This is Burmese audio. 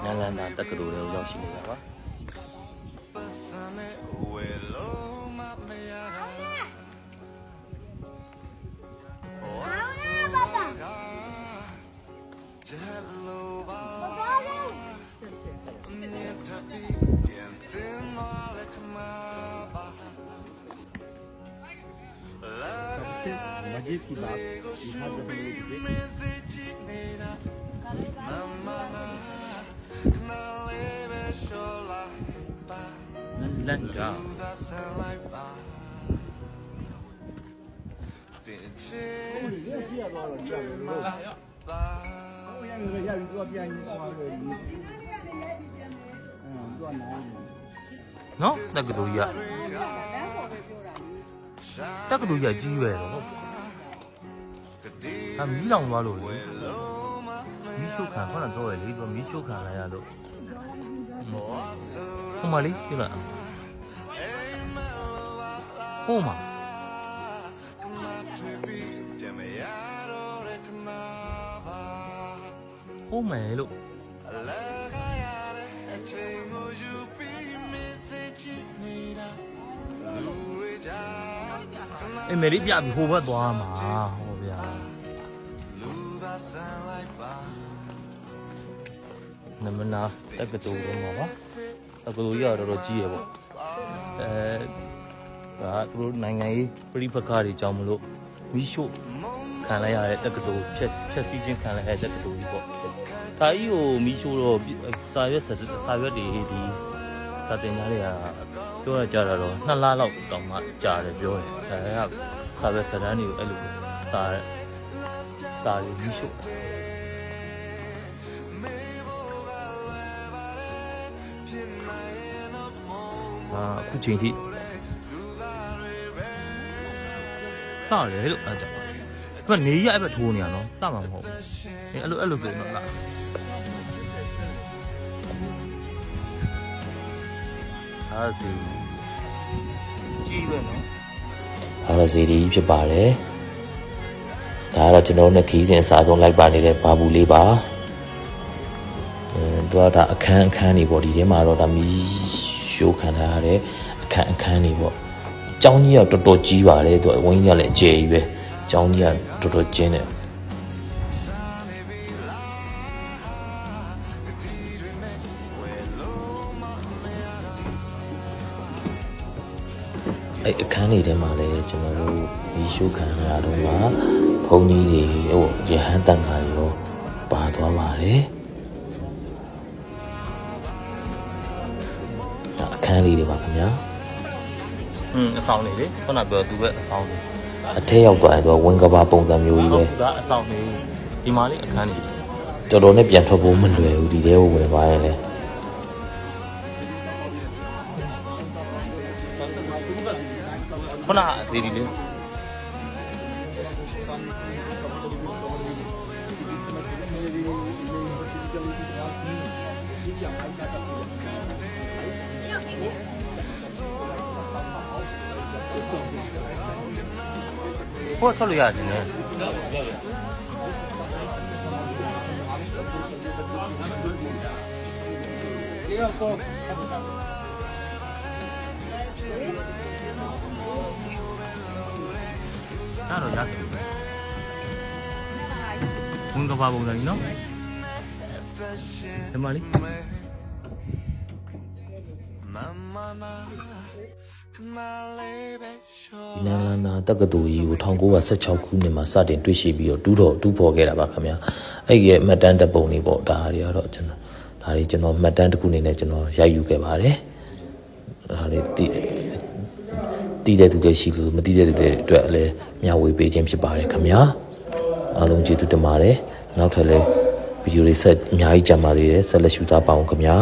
နလန်တာတက္ကသိုလ်တွေရောက်ရှိနေတာပါमजे की बात लंगा nó ta cái đồ gì ạ ta cái đồ gì chi về rồi à mí lòng vào rồi mí số khả có là tôi lấy rồi mí số khả là rồi không mà lý như là ô mà ô mẹ luôn em mày đi nhà bị hô bắt toa mà hô bia nằm bên nào tất cả tụ đâu mà tất cả tụ giờ rồi chi vậy và tụ này ngày đi bắt cá đi chào một lúc ví dụ khán lại là tất cả tụ chết xí trên khán lại là tất cả tụ đi bộ tại yêu ví dụ rồi sai vết đi ta tên nhà này àပြောရကြတာတော့2လလောက်တောင်မှကြာတယ်ပြောတယ်ဒါကစာပဲစတန်းတွေကိုအဲ့လိုစာတွေပြီးရှုပ်အခုချိန်ထိလှတယ်လို့အဲ့ကြောင့်ဒီကနေရအဲ့ဘက်ထိုးနေရနော်လှမှာမဟုတ်ဘူးအဲ့လိုဆိုတော့လှအားစီကြီးပဲနော်အားရစီကြီးဖြစ်ပါတယ်ဒါကတော့ကျွန်တော်နဲ့ခီးစဉ်အစားဆုံးလိုက်ပါနေတဲ့ဘာဘူးလေးပါသူကဒါအခန်းနေပေါ့ဒီထဲမှာတော့ဒါမီးရှိုးခံထားရတဲ့အခန်းနေပေါ့အကြောင်းကြီးကတော်တော်ကြီးပါတယ်သူအဝင်းကြီးကလည်းအကျယ်ကြီးပဲအကြောင်းကြီးကတော်တော်ကျင်းတယ်အဲ့အခန်းလေးထဲမှာလည်းကျွန်တော်တို့ဒီရှိုးခံရတော့မှဘုန်းကြီးတွေဟိုရဟန်းတန်ခါတွေရောပါသွားပါတယ်အခန်းလေးတွေပါခင်ဗျာအဆောင်လေးလေခုနပြောသူပဲအဆောင်လေးအထက်ရောက်သွားရင်သူကဝင်ကဘာပုံစံမျိုးကြီးပဲဒါအဆောင်လေးဒီမှာလေးအခန်းလေးတော်တော်နဲ့ပြန်ထွက်ဖို့မလွယ်ဘူးဒီထဲကိုဝင်သွားရင်လည်းခုနအသေးလေးလေဟိုထွက်လို့ရတယ်နော်ဒီတော့나로 약. 뭔가 봐보자니 너? 몇 마리?နန်လာနာတက္ကသိုလ်ကြီးကို1916ခုနှစ်မှာစတင်တွေ့ရှိပြီးတော့တူးဖော်ခဲ့တာပါခင်ဗျာအဲ့ဒီရဲ့မှတ်တမ်းတပ်ပုံတွေပေါ့ဒါတွေကတော့ကျွန်တော်မှတ်တမ်းတစ်ခုအနေနဲ့ကျွန်တော်ရိုက်ယူခဲ့ပါတယ်ဒါလေးတီးတဲ့သူတွေရှိလို့မတီးတဲ့သူတွေအတွက်လည်းမျှဝေပေးခြင်းဖြစ်ပါတယ်ခင်ဗျာအားလုံးကျေးဇူးတင်ပါတယ်နောက်ထပ်လည်းဗီဒီယိုတွေဆက်အများကြီးကြံပါသေးတယ်ဆက်လက်ရှုသားပါအောင်ခင်ဗျာ